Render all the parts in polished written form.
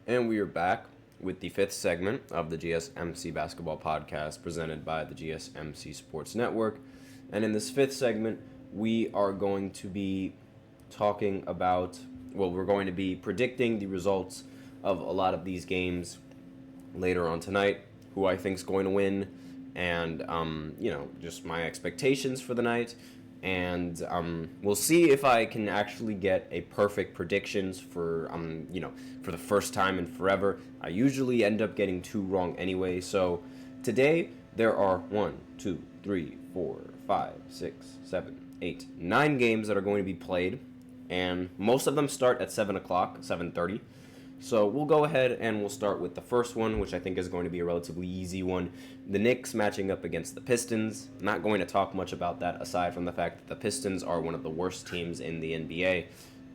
And we are back with the fifth segment of the GSMC Basketball Podcast presented by the GSMC Sports Network. And in this fifth segment, we are going to be talking about, we're going to be predicting the results of a lot of these games later on tonight, who I think is going to win, and, just my expectations for the night. And we'll see if I can actually get a perfect predictions for the first time in forever. I usually end up getting two wrong anyway. So today there are 1, 2, 3, 4, 5, 6, 7, 8, 9 games that are going to be played, and most of them start at 7 o'clock, 7:30. So we'll go ahead and we'll start with the first one, which I think is going to be a relatively easy one. The Knicks matching up against the Pistons. I'm not going to talk much about that aside from the fact that the Pistons are one of the worst teams in the NBA,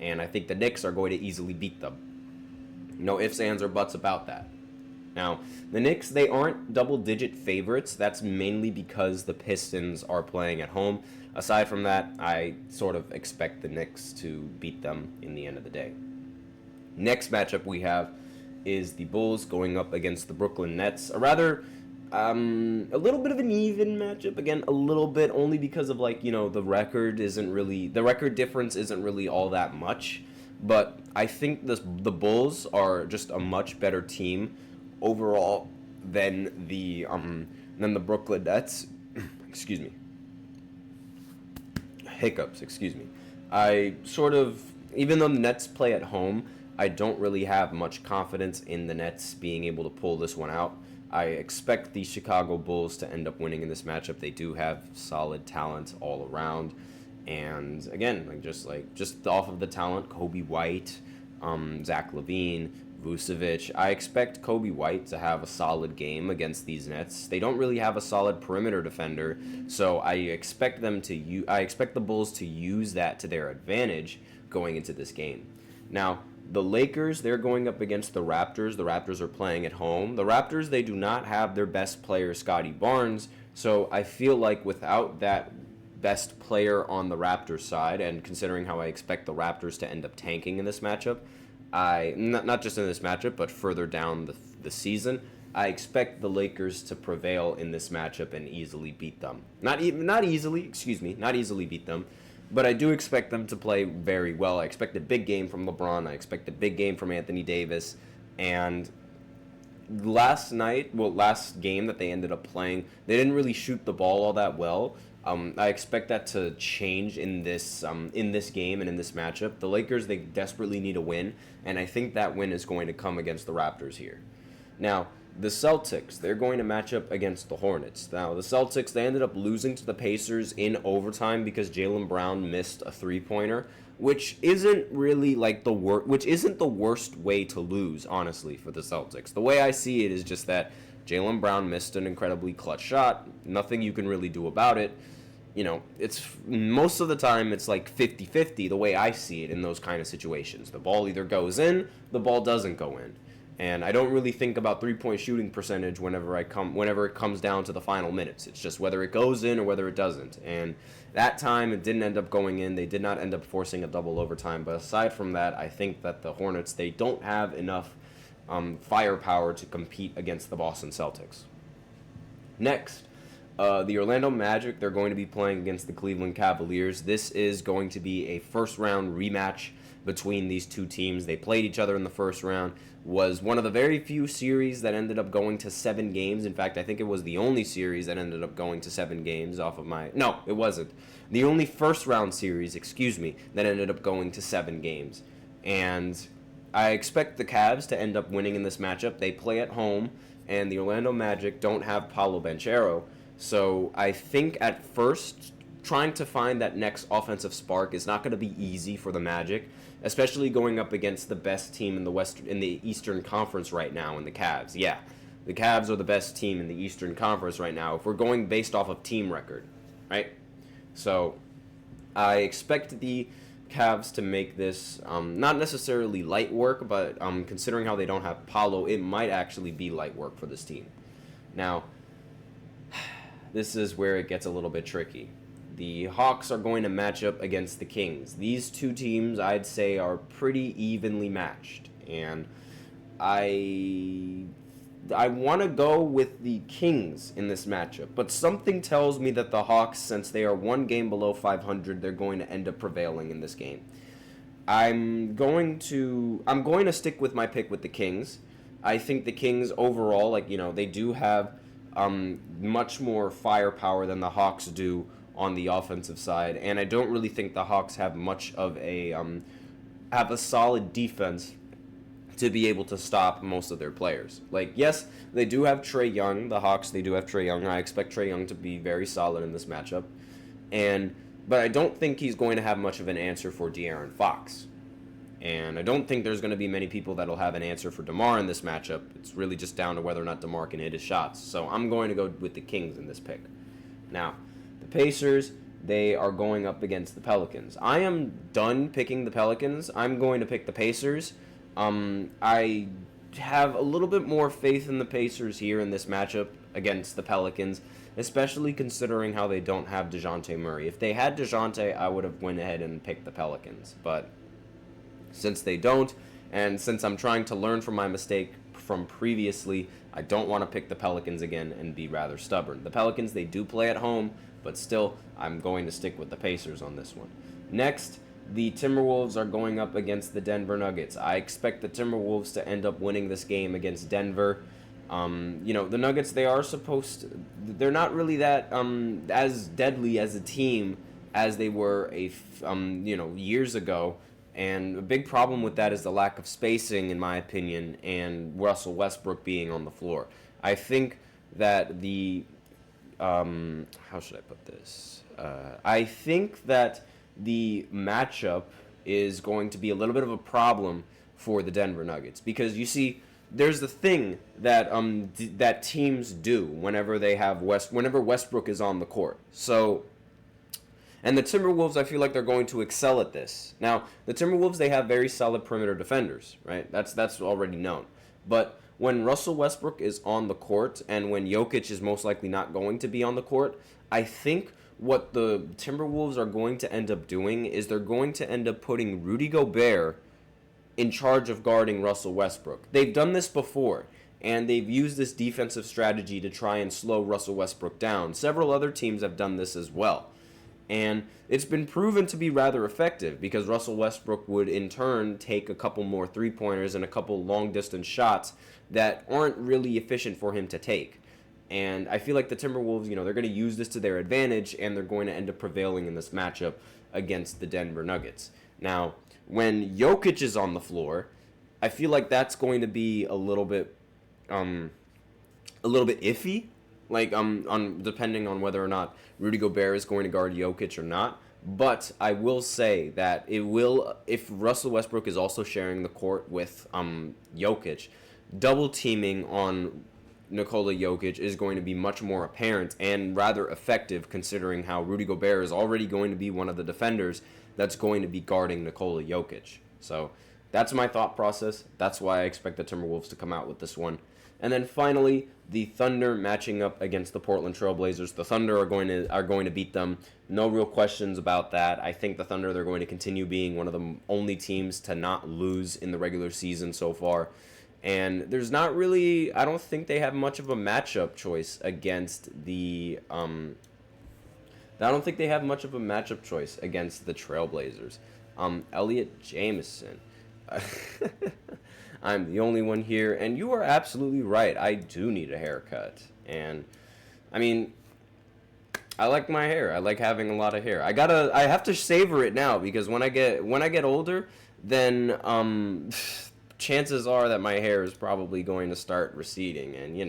and I think the Knicks are going to easily beat them. No ifs, ands, or buts about that. Now, the Knicks, they aren't double-digit favorites. That's mainly because the Pistons are playing at home. Aside from that, I sort of expect the Knicks to beat them in the end of the day. Next matchup we have is the Bulls going up against the Brooklyn Nets. A little bit of an even matchup. Again, a little bit only because of the record difference isn't really all that much. But I think the Bulls are just a much better team overall than the Brooklyn Nets. Excuse me. Hiccups. Excuse me. Even though the Nets play at home, I don't really have much confidence in the Nets being able to pull this one out. I expect the Chicago Bulls to end up winning in this matchup. They do have solid talent all around. And again, just off of the talent, Kobe White, Zach LaVine, Vucevic, I expect Kobe White to have a solid game against these Nets. They don't really have a solid perimeter defender, so I expect the Bulls to use that to their advantage going into this game. Now, the Lakers, they're going up against the Raptors. The Raptors are playing at home. The Raptors, they do not have their best player, Scotty Barnes. So I feel like without that best player on the Raptors side, and considering how I expect the Raptors to end up tanking in this matchup, not just in this matchup, but further down the season, I expect the Lakers to prevail in this matchup and easily beat them. Not easily beat them. But I do expect them to play very well. I expect a big game from LeBron. I expect a big game from Anthony Davis. And last game that they ended up playing, they didn't really shoot the ball all that well. I expect that to change in this game and in this matchup. The Lakers, they desperately need a win, and I think that win is going to come against the Raptors here. Now, the Celtics, they're going to match up against the Hornets. Now, the Celtics, they ended up losing to the Pacers in overtime because Jaylen Brown missed a three-pointer, which isn't really the worst way to lose, honestly, for the Celtics. The way I see it is just that Jaylen Brown missed an incredibly clutch shot. Nothing you can really do about it. It's most of the time it's like 50-50 the way I see it in those kind of situations. The ball either goes in, the ball doesn't go in. And I don't really think about three-point shooting percentage whenever it comes down to the final minutes. It's just whether it goes in or whether it doesn't. And that time, it didn't end up going in. They did not end up forcing a double overtime. But aside from that, I think that the Hornets, they don't have enough firepower to compete against the Boston Celtics. Next, the Orlando Magic, they're going to be playing against the Cleveland Cavaliers. This is going to be a first-round rematch between these two teams. They played each other in the first round. Was one of the very few series that ended up going to 7 games. In fact, I think it was the only series that ended up going to 7 games No, it wasn't. The only first-round series, that ended up going to 7 games. And I expect the Cavs to end up winning in this matchup. They play at home, and the Orlando Magic don't have Paolo Banchero. So I think at first, trying to find that next offensive spark is not going to be easy for the Magic, especially going up against the best team in the Eastern Conference right now in the Cavs. Yeah, the Cavs are the best team in the Eastern Conference right now if we're going based off of team record, right? So I expect the Cavs to make this not necessarily light work, but considering how they don't have Paolo, it might actually be light work for this team. Now, this is where it gets a little bit tricky. The Hawks are going to match up against the Kings. These two teams, I'd say, are pretty evenly matched. And I want to go with the Kings in this matchup, but something tells me that the Hawks, since they are one game below 500, they're going to end up prevailing in this game. I'm going to stick with my pick with the Kings. I think the Kings overall, they do have much more firepower than the Hawks do on the offensive side, and I don't really think the Hawks have much of have a solid defense to be able to stop most of their players. Yes, they do have Trae Young. The Hawks, they do have Trae Young. I expect Trae Young to be very solid in this matchup, but I don't think he's going to have much of an answer for De'Aaron Fox. And I don't think there's going to be many people that'll have an answer for DeMar in this matchup. It's really just down to whether or not DeMar can hit his shots. So I'm going to go with the Kings in this pick. Now, the Pacers, they are going up against the Pelicans. I am done picking the Pelicans. I'm going to pick the Pacers. I have a little bit more faith in the Pacers here in this matchup against the Pelicans, especially considering how they don't have DeJounte Murray. If they had DeJounte, I would have went ahead and picked the Pelicans. But since they don't, and since I'm trying to learn from my mistake from previously, I don't want to pick the Pelicans again and be rather stubborn. The Pelicans, they do play at home, but still, I'm going to stick with the Pacers on this one. Next, the Timberwolves are going up against the Denver Nuggets. I expect the Timberwolves to end up winning this game against Denver. The Nuggets, they're not really that as deadly as a team as they were years ago. And a big problem with that is the lack of spacing, in my opinion, and Russell Westbrook being on the floor. I think that how should I put this? I think that the matchup is going to be a little bit of a problem for the Denver Nuggets, because you see, there's the thing that that teams do whenever Westbrook is on the court. And the Timberwolves, I feel like they're going to excel at this. Now, the Timberwolves, they have very solid perimeter defenders, right? That's already known. But when Russell Westbrook is on the court and when Jokic is most likely not going to be on the court, I think what the Timberwolves are going to end up doing is they're going to end up putting Rudy Gobert in charge of guarding Russell Westbrook. They've done this before, and they've used this defensive strategy to try and slow Russell Westbrook down. Several other teams have done this as well. And it's been proven to be rather effective, because Russell Westbrook would in turn take a couple more three-pointers and a couple long-distance shots that aren't really efficient for him to take. And I feel like the Timberwolves, they're going to use this to their advantage, and they're going to end up prevailing in this matchup against the Denver Nuggets. Now, when Jokic is on the floor, I feel like that's going to be a little bit iffy. On depending on whether or not Rudy Gobert is going to guard Jokic or not. But I will say that if Russell Westbrook is also sharing the court with Jokic, double teaming on Nikola Jokic is going to be much more apparent and rather effective, considering how Rudy Gobert is already going to be one of the defenders that's going to be guarding Nikola Jokic. So that's my thought process. That's why I expect the Timberwolves to come out with this one. And then finally, the Thunder matching up against the Portland Trailblazers. The Thunder are going to beat them. No real questions about that. I think the Thunder, they're going to continue being one of the only teams to not lose in the regular season so far. And there's not really, I don't think they have much of a matchup choice against the Trailblazers. Elliot Jameson. I'm the only one here, and you are absolutely right. I do need a haircut, and I mean, I like my hair. I like having a lot of hair. I have to savor it now, because when I get older, then chances are that my hair is probably going to start receding, and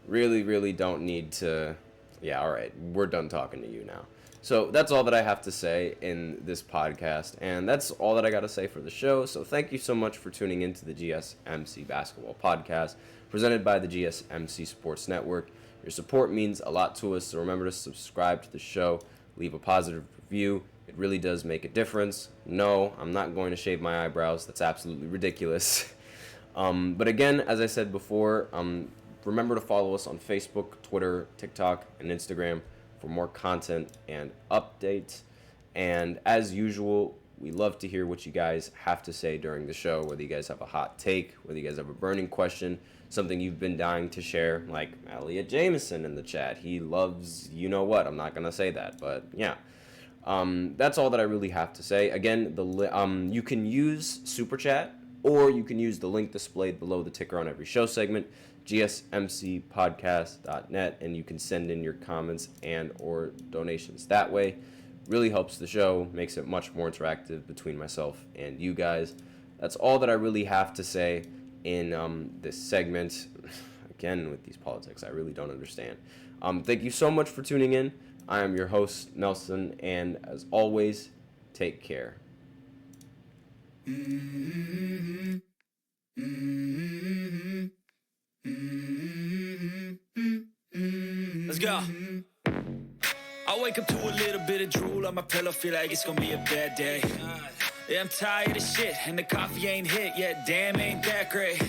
really, really don't need to. Yeah, all right, we're done talking to you now. So that's all that I have to say in this podcast, and that's all that I got to say for the show. So thank you so much for tuning into the GSMC Basketball Podcast, presented by the GSMC Sports Network. Your support means a lot to us, so remember to subscribe to the show, leave a positive review. It really does make a difference. No, I'm not going to shave my eyebrows. That's absolutely ridiculous. But again, as I said before, remember to follow us on Facebook, Twitter, TikTok, and Instagram for more content and updates. And as usual, We love to hear what you guys have to say during the show, whether you guys have a hot take, whether you guys have a burning question, something you've been dying to share, like Elliot Jameson in the chat. He loves you-know-what. I'm not going to say that, but yeah. That's all that I really have to say. Again, you can use Super Chat, or you can use the link displayed below the ticker on every show segment, gsmcpodcast.net, and you can send in your comments and or donations that way. Really helps the show, makes it much more interactive between myself and you guys. That's all that I really have to say in this segment. Again, with these politics, I really don't understand. Thank you so much for tuning in. I am your host, Nelson, and as always, take care. Let's go. I wake up to a little bit of drool on my pillow, feel like it's gonna be a bad day. Yeah, I'm tired of shit, and the coffee ain't hit yet, damn, ain't that great.